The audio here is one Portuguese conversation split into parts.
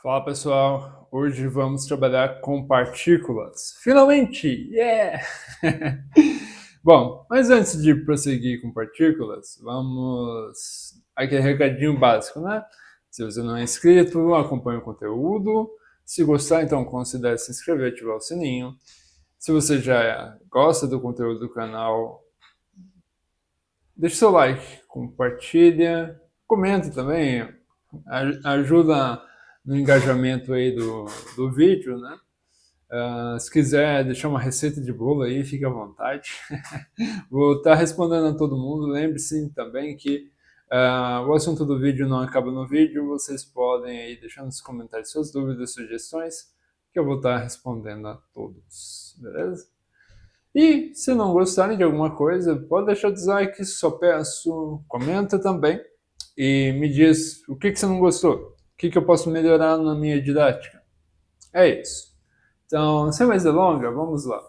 Fala pessoal, hoje vamos trabalhar com partículas. Finalmente! Yeah! Bom, mas antes de prosseguir com partículas, vamos aquele recadinho básico, né? Se você não é inscrito, acompanhe o conteúdo. Se gostar, então considere se inscrever e ativar o sininho. Se você já gosta do conteúdo do canal, deixe seu like, compartilha, comenta também, ajuda no engajamento aí do vídeo, né? Se quiser deixar uma receita de bolo aí, fique à vontade. Vou estar respondendo a todo mundo. Lembre-se também que o assunto do vídeo não acaba no vídeo. Vocês podem aí deixar nos comentários suas dúvidas, sugestões, que eu vou estar respondendo a todos, beleza? E se não gostarem de alguma coisa, pode deixar o dislike, só peço, comenta também e me diz o que você não gostou, o que eu posso melhorar na minha didática. É isso. Então, sem mais delongas, vamos lá.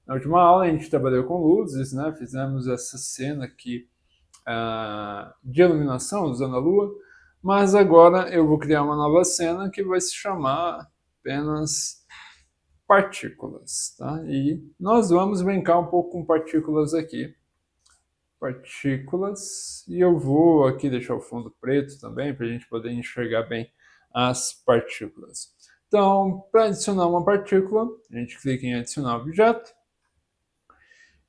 Na última aula a gente trabalhou com luzes, né? Fizemos essa cena aqui de iluminação usando a lua, mas agora eu vou criar uma nova cena que vai se chamar apenas partículas, tá? E nós vamos brincar um pouco com partículas aqui. Partículas, e eu vou aqui deixar o fundo preto também, para a gente poder enxergar bem as partículas. Então, para adicionar uma partícula, a gente clica em adicionar objeto,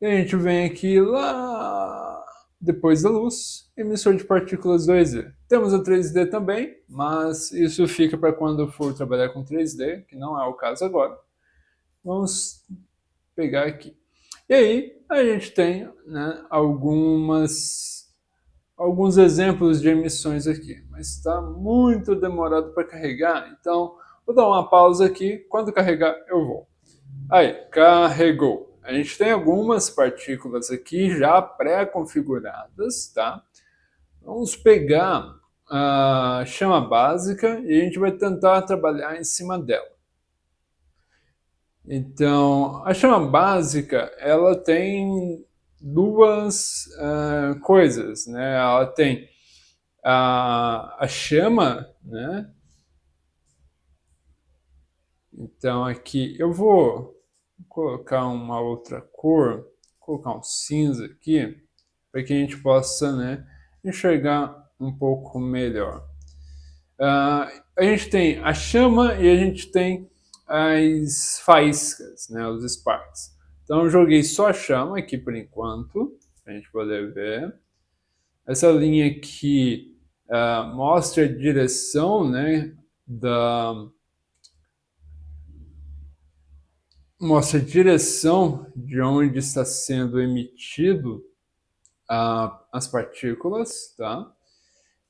e a gente vem aqui lá depois da luz, emissor de partículas 2D. Temos o 3D também, mas isso fica para quando for trabalhar com 3D, que não é o caso agora. Vamos pegar aqui. E aí a gente tem, né, alguns exemplos de emissões aqui, mas está muito demorado para carregar, então vou dar uma pausa aqui, quando carregar eu vou. Aí, carregou. A gente tem algumas partículas aqui já pré-configuradas, tá? Vamos pegar a chama básica e a gente vai tentar trabalhar em cima dela. Então, a chama básica, ela tem duas coisas, né? Ela tem a chama, né? Então aqui eu vou colocar uma outra cor, vou colocar um cinza aqui, para que a gente possa, né, enxergar um pouco melhor. A gente tem a chama e a gente tem as faíscas, né, os sparks. Então eu joguei só a chama aqui por enquanto, para a gente poder ver. Essa linha aqui mostra a direção, né, mostra a direção de onde está sendo emitido as partículas, tá?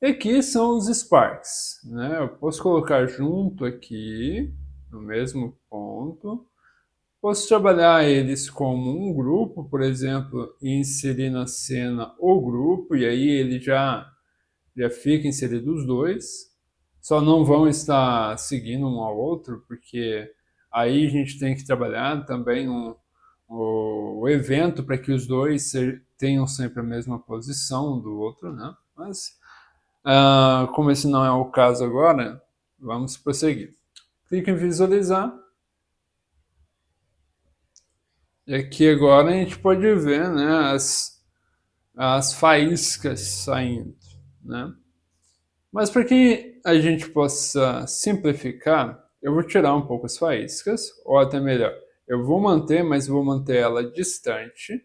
E aqui são os sparks, né? Eu posso colocar junto aqui, no mesmo ponto. Posso trabalhar eles como um grupo, por exemplo, e inserir na cena o grupo, e aí ele já fica inserido os dois. Só não vão estar seguindo um ao outro, porque aí a gente tem que trabalhar também o evento para que os dois tenham sempre a mesma posição do outro, né? Mas, como esse não é o caso agora, vamos prosseguir. Clique em visualizar. E aqui agora a gente pode ver, né, as faíscas saindo, né? Mas para que a gente possa simplificar, eu vou tirar um pouco as faíscas, ou até melhor, eu vou manter, mas vou manter ela distante,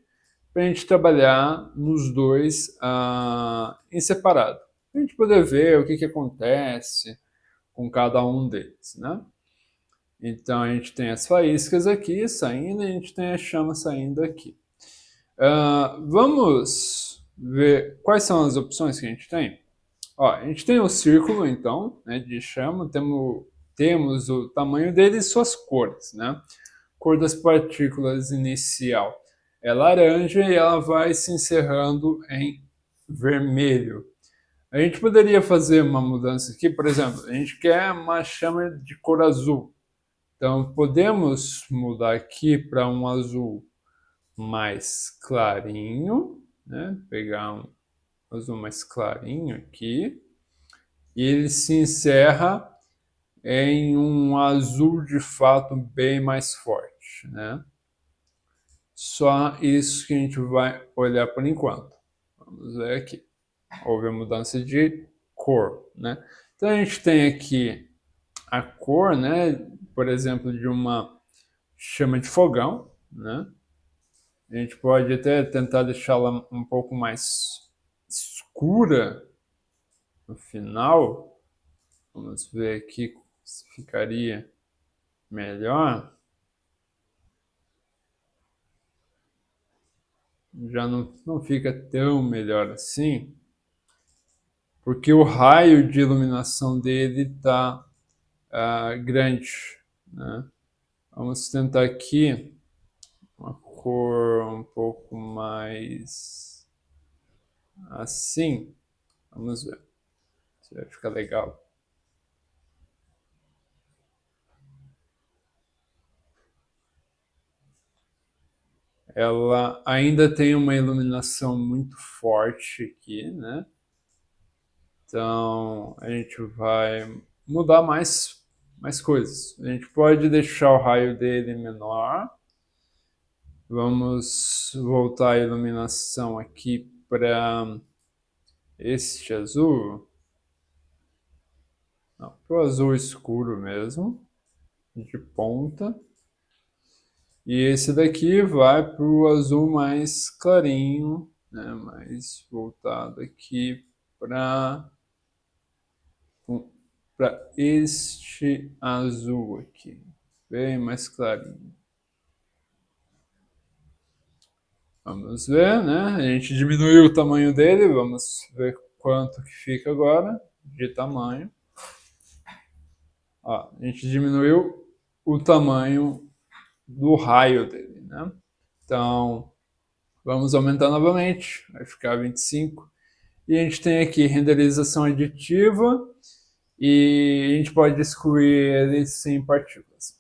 para a gente trabalhar nos dois em separado. Para a gente poder ver o que acontece com cada um deles, né? Então a gente tem as faíscas aqui saindo e a gente tem a chama saindo aqui. Vamos ver quais são as opções que a gente tem? Ó, a gente tem o círculo, então, né, de chama, temos o tamanho dele e suas cores, né? Cor das partículas inicial é laranja e ela vai se encerrando em vermelho. A gente poderia fazer uma mudança aqui, por exemplo, a gente quer uma chama de cor azul. Então, podemos mudar aqui para um azul mais clarinho, né? Pegar um azul mais clarinho aqui. E ele se encerra em um azul de fato bem mais forte, né? Só isso que a gente vai olhar por enquanto. Vamos ver aqui. Houve a mudança de cor, né? Então a gente tem aqui a cor, né? Por exemplo, de uma chama de fogão, né? A gente pode até tentar deixá-la um pouco mais escura no final. Vamos ver aqui se ficaria melhor. Já não fica tão melhor assim, porque o raio de iluminação dele está grande, né? Vamos tentar aqui uma cor um pouco mais assim. Vamos ver se vai ficar legal. Ela ainda tem uma iluminação muito forte aqui, né? Então a gente vai mudar mais coisas. A gente pode deixar o raio dele menor. Vamos voltar a iluminação aqui para este azul. Não, para o azul escuro mesmo, de ponta. E esse daqui vai para o azul mais clarinho, né? Mais voltado aqui para este azul aqui, bem mais clarinho. Vamos ver, né? A gente diminuiu o tamanho dele, vamos ver quanto que fica agora de tamanho. Ó, a gente diminuiu o tamanho do raio dele, né? Então, vamos aumentar novamente, vai ficar 25. E a gente tem aqui renderização aditiva e a gente pode excluir ele sem partículas.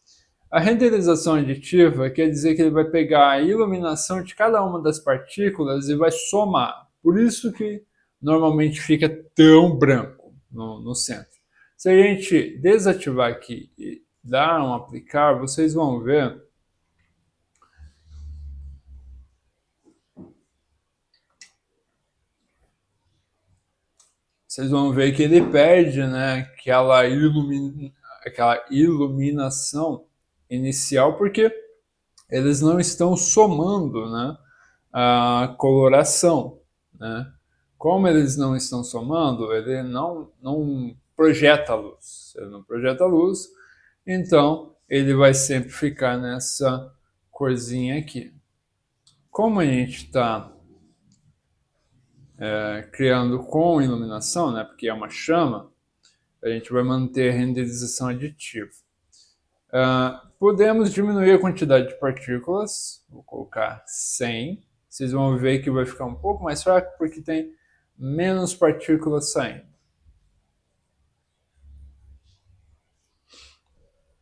A renderização aditiva quer dizer que ele vai pegar a iluminação de cada uma das partículas e vai somar. Por isso que normalmente fica tão branco no centro. Se a gente desativar aqui e dar um aplicar, vocês vão ver que ele perde, né, aquela iluminação inicial, porque eles não estão somando, né, a coloração, né? Como eles não estão somando, ele não projeta luz. Ele não projeta luz, então ele vai sempre ficar nessa corzinha aqui. Como a gente está criando com iluminação, né, porque é uma chama, a gente vai manter a renderização aditiva. Podemos diminuir a quantidade de partículas, vou colocar 100. Vocês vão ver que vai ficar um pouco mais fraco porque tem menos partículas saindo.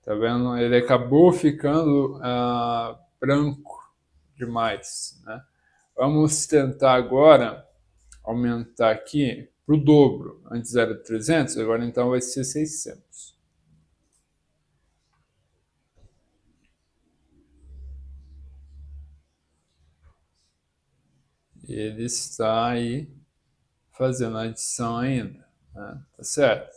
Tá vendo? Ele acabou ficando branco demais, né? Vamos tentar agora aumentar aqui para o dobro. Antes era 300, agora então vai ser 600. Ele está aí fazendo a adição ainda, né? Tá certo?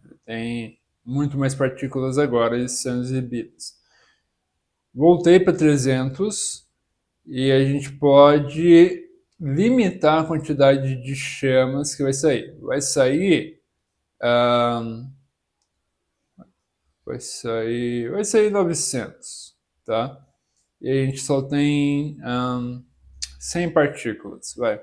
Ele tem muito mais partículas agora sendo exibidas. Voltei para 300 e a gente pode limitar a quantidade de chamas que vai sair. Vai sair 900, tá? E a gente só tem 100 partículas, vai.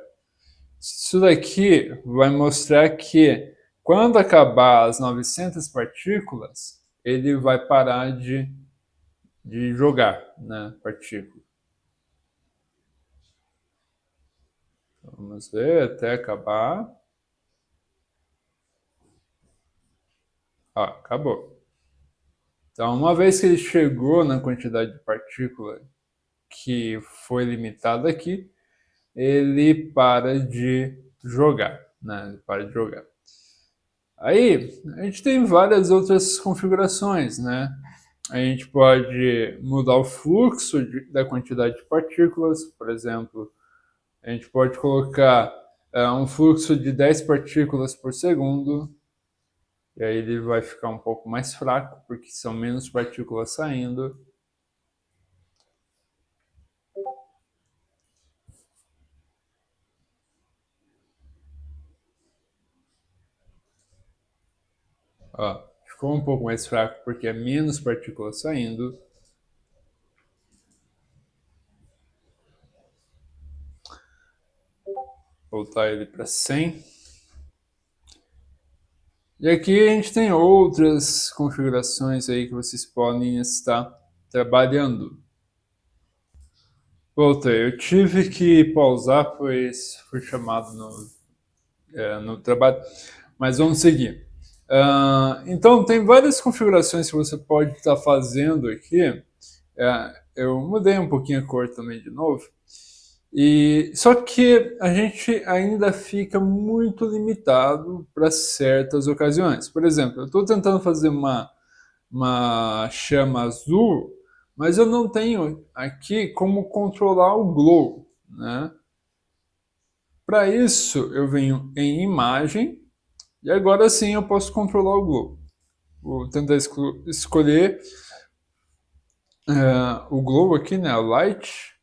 Isso daqui vai mostrar que quando acabar as 900 partículas, ele vai parar de jogar, né, partícula. Vamos ver até acabar. Ó, acabou. Então, uma vez que ele chegou na quantidade de partícula que foi limitada aqui, ele para de jogar, né? Ele para de jogar. Aí, a gente tem várias outras configurações, né? A gente pode mudar o fluxo da quantidade de partículas, por exemplo, a gente pode colocar um fluxo de 10 partículas por segundo, e aí ele vai ficar um pouco mais fraco, porque são menos partículas saindo. Ó, ficou um pouco mais fraco porque é menos partículas saindo. Voltar ele para 100. E aqui a gente tem outras configurações aí que vocês podem estar trabalhando. Voltei, eu tive que pausar, pois fui chamado no trabalho, mas vamos seguir. Então, tem várias configurações que você pode estar fazendo aqui. Eu mudei um pouquinho a cor também de novo. Só que a gente ainda fica muito limitado para certas ocasiões. Por exemplo, eu estou tentando fazer uma chama azul, mas eu não tenho aqui como controlar o glow, né? Para isso, eu venho em imagem e agora sim eu posso controlar o glow. Vou tentar escolher o glow aqui, né? O light.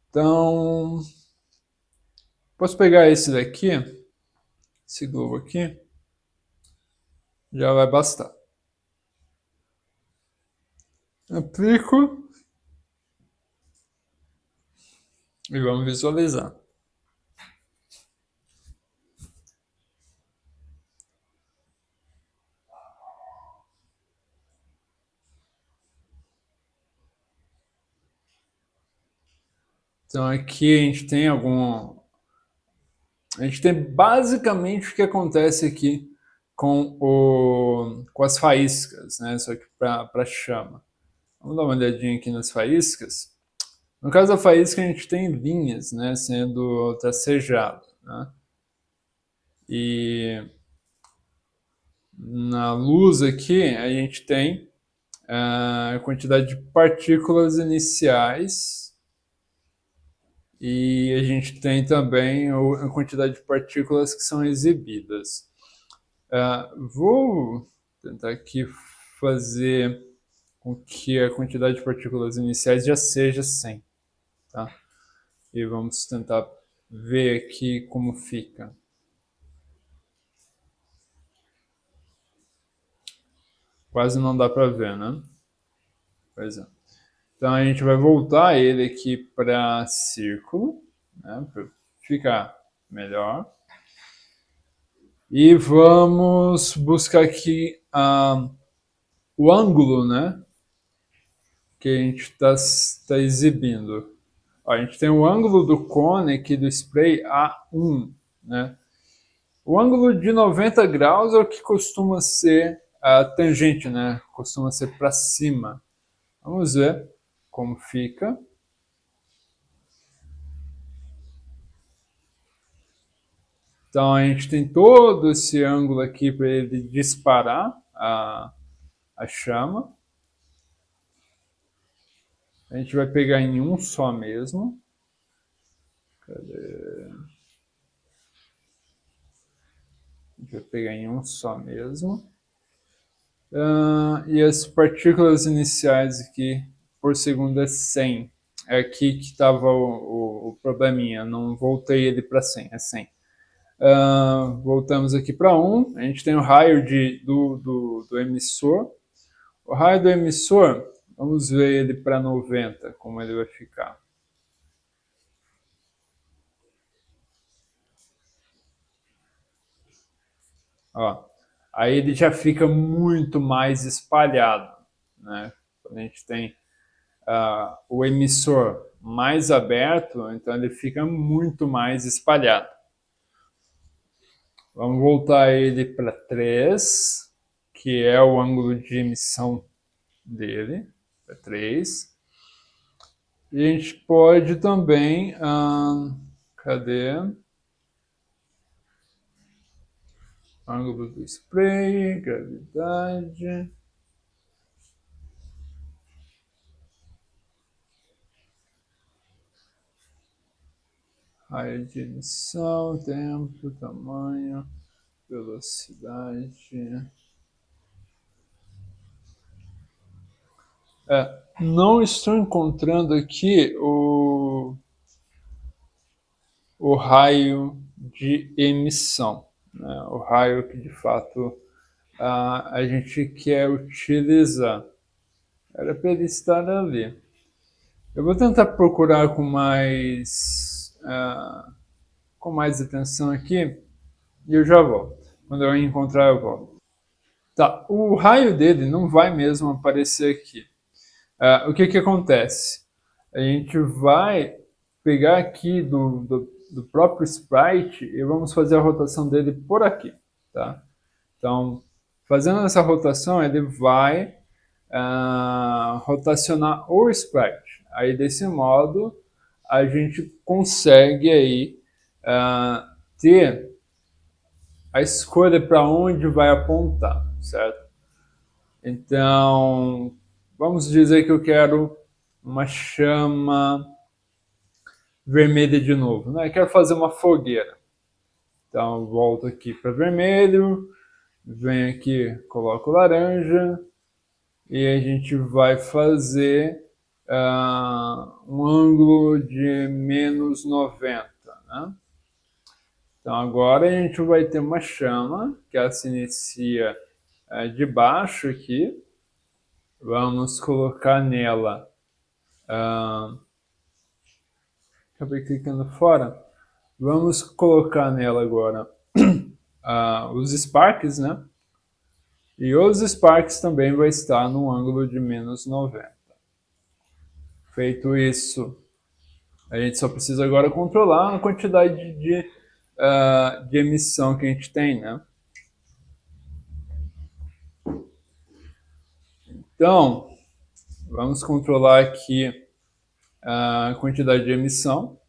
Então, posso pegar esse daqui, esse globo aqui, já vai bastar. Aplico e vamos visualizar. Então aqui a gente tem a gente tem basicamente o que acontece aqui com as faíscas, né? Só que para chama. Vamos dar uma olhadinha aqui nas faíscas. No caso da faísca, a gente tem linhas, né, sendo tracejadas, né? E na luz aqui, a gente tem a quantidade de partículas iniciais e a gente tem também a quantidade de partículas que são exibidas. Vou tentar aqui fazer com que a quantidade de partículas iniciais já seja 100, tá? E vamos tentar ver aqui como fica. Quase não dá para ver, né? Pois é. Então a gente vai voltar ele aqui para círculo, né? Para ficar melhor. E vamos buscar aqui o ângulo, né? Que a gente está exibindo. Ó, a gente tem o ângulo do cone aqui do spray A1, né? O ângulo de 90 graus é o que costuma ser a tangente, né? Costuma ser para cima. Vamos ver como fica. Então a gente tem todo esse ângulo aqui para ele disparar a chama. A gente vai pegar em um só mesmo. Cadê? A gente vai pegar em um só mesmo. E as partículas iniciais aqui por segundo é 100. É aqui que estava o probleminha. Não voltei ele para 100, é 100. Voltamos aqui para 1. A gente tem o raio do emissor. O raio do emissor, vamos ver ele para 90, como ele vai ficar. Ó, aí ele já fica muito mais espalhado, né? Quando a gente tem o emissor mais aberto, então ele fica muito mais espalhado. Vamos voltar ele para 3, que é o ângulo de emissão dele, para 3. E a gente pode também, cadê? ângulo do spray, gravidade. Raio de emissão, tempo, tamanho, velocidade. Não estou encontrando aqui o raio de emissão, né? O raio que de fato a gente quer utilizar. Era para ele estar ali. Eu vou tentar procurar com mais atenção aqui e eu já volto. Quando eu encontrar, eu volto. Tá, o raio dele não vai mesmo aparecer aqui. O que que acontece? A gente vai pegar aqui do próprio sprite e vamos fazer a rotação dele por aqui, tá? Então, fazendo essa rotação, ele vai rotacionar o sprite. Aí, desse modo, a gente consegue aí ter a escolha para onde vai apontar, certo? Então, vamos dizer que eu quero uma chama vermelha de novo, né? Eu quero fazer uma fogueira. Então, eu volto aqui para vermelho, venho aqui, coloco laranja e a gente vai fazer um ângulo de menos 90, né? Então, agora a gente vai ter uma chama que ela se inicia de baixo aqui. Vamos colocar nela. Acabei clicando fora. Vamos colocar nela agora os sparks, né? E os sparks também vai estar no ângulo de menos 90. Feito isso, a gente só precisa agora controlar a quantidade de emissão que a gente tem, né? Então, vamos controlar aqui a quantidade de emissão.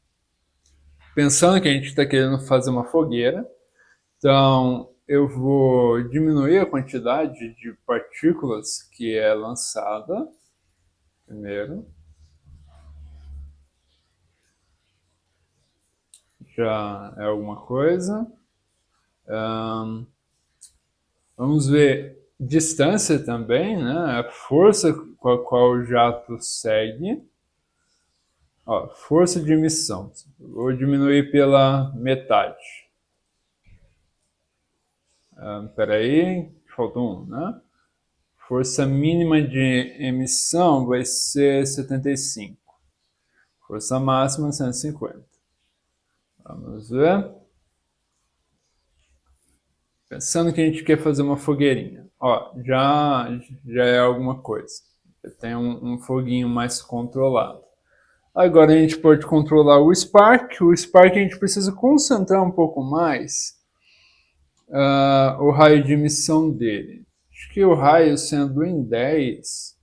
Pensando que a gente está querendo fazer uma fogueira, então eu vou diminuir a quantidade de partículas que é lançada primeiro. Já é alguma coisa. Vamos ver distância também, né? A força com a qual o jato segue. Ó, força de emissão. Vou diminuir pela metade. Espera aí, faltou um, né? Força mínima de emissão vai ser 75. Força máxima 150. Vamos ver. Pensando que a gente quer fazer uma fogueirinha. Ó, já é alguma coisa. Tem um foguinho mais controlado. Agora a gente pode controlar o Spark. O Spark a gente precisa concentrar um pouco mais o raio de emissão dele. Acho que o raio sendo em 10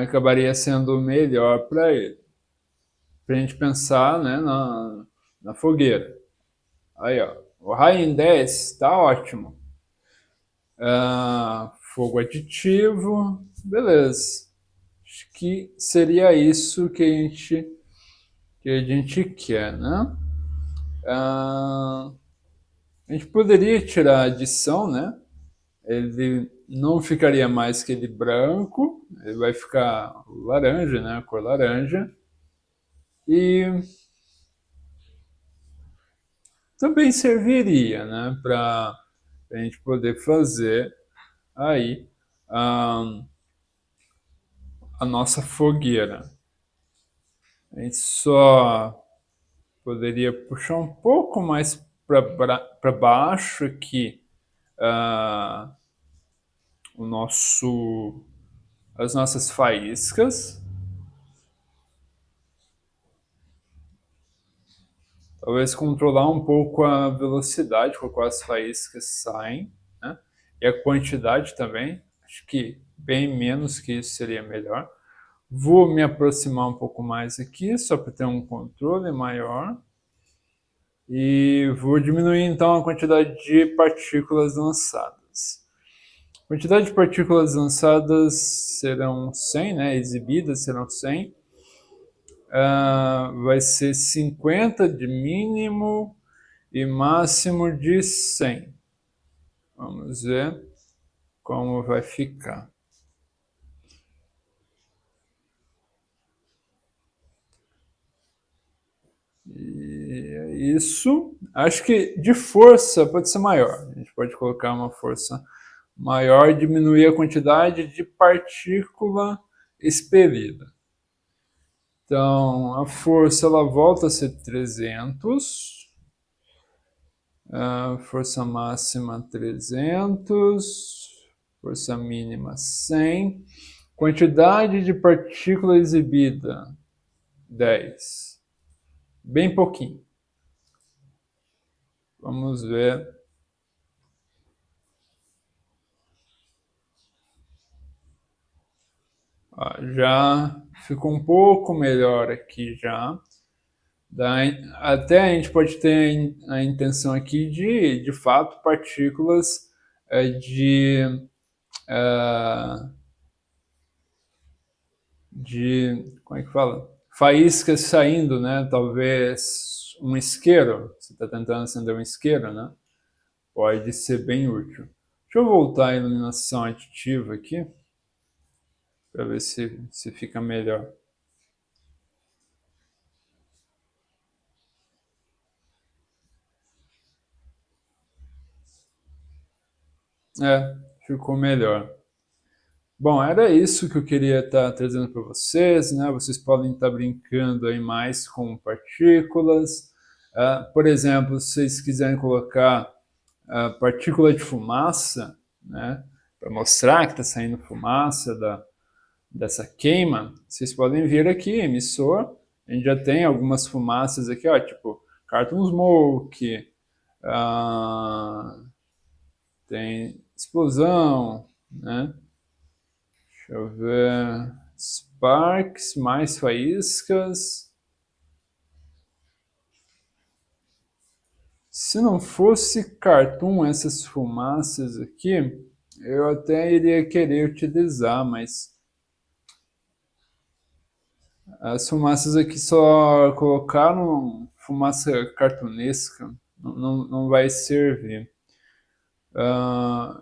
acabaria sendo melhor para ele. Para a gente pensar, né, na fogueira. Aí, ó, o raio em 10 está ótimo. Fogo aditivo, beleza. Acho que seria isso que a gente quer, né? A gente poderia tirar a adição, né? Ele não ficaria mais aquele branco, ele vai ficar laranja, né? A cor laranja. E também serviria, né? Para a gente poder fazer aí a nossa fogueira. A gente só poderia puxar um pouco mais para baixo aqui as nossas faíscas. Talvez controlar um pouco a velocidade com a qual as faíscas saem, né? E a quantidade também. Acho que bem menos que isso seria melhor. Vou me aproximar um pouco mais aqui, só para ter um controle maior. e vou diminuir então a quantidade de partículas lançadas. A quantidade de partículas lançadas serão 100, né? Exibidas serão 100. Vai ser 50 de mínimo e máximo de 100. Vamos ver como vai ficar. E é isso. Acho que de força pode ser maior. A gente pode colocar uma força maior e diminuir a quantidade de partícula expelida. Então, a força ela volta a ser 300. Força máxima 300. Força mínima 100. Quantidade de partícula exibida 10. Bem pouquinho. Vamos ver. Já ficou um pouco melhor aqui já. Até a gente pode ter a intenção aqui de fato, partículas como é que fala? Faíscas saindo, né? Talvez um isqueiro. Você está tentando acender um isqueiro, né? Pode ser bem útil. Deixa eu voltar a iluminação aditiva aqui, para ver se fica melhor. Ficou melhor. Bom, era isso que eu queria estar trazendo para vocês, né? Vocês podem estar brincando aí mais com partículas. Por exemplo, se vocês quiserem colocar partícula de fumaça, né? Para mostrar que está saindo fumaça dessa queima, vocês podem vir aqui, emissor. A gente já tem algumas fumaças aqui, ó, tipo Cartoon Smoke, tem explosão, né? Deixa eu ver. Sparks, mais faíscas. Se não fosse Cartoon, essas fumaças aqui, eu até iria querer utilizar, mas as fumaças aqui só colocaram fumaça cartunesca, não vai servir.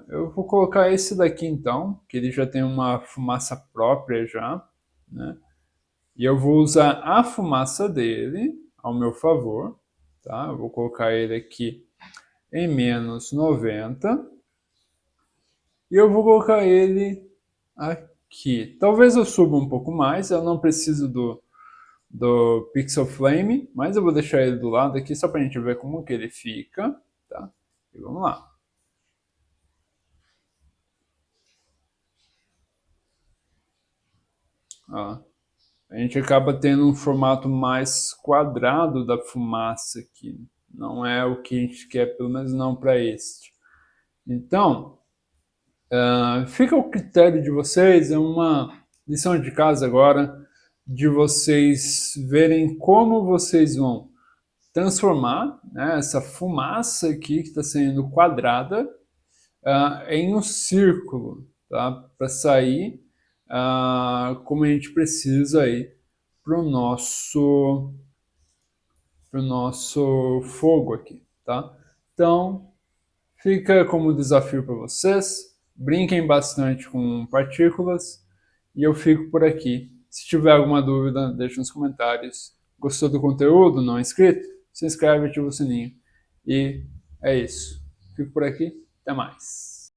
Eu vou colocar esse daqui então, que ele já tem uma fumaça própria já, né? E eu vou usar a fumaça dele ao meu favor, tá? Eu vou colocar ele aqui em menos 90 e eu vou colocar ele aqui. Talvez eu suba um pouco mais, eu não preciso do Pixel Flame, mas eu vou deixar ele do lado aqui só para a gente ver como que ele fica, tá? E vamos lá. Ó, a gente acaba tendo um formato mais quadrado da fumaça aqui. Não é o que a gente quer, pelo menos não para este. Então, fica ao critério de vocês, é uma lição de casa agora, de vocês verem como vocês vão transformar, né, essa fumaça aqui que está sendo quadrada em um círculo, tá? Para sair como a gente precisa aí para o nosso fogo aqui, tá? Então, fica como desafio para vocês, brinquem bastante com partículas e eu fico por aqui. Se tiver alguma dúvida, deixe nos comentários. Gostou do conteúdo? Não é inscrito? Se inscreve e ativa o sininho. E é isso. Fico por aqui. Até mais.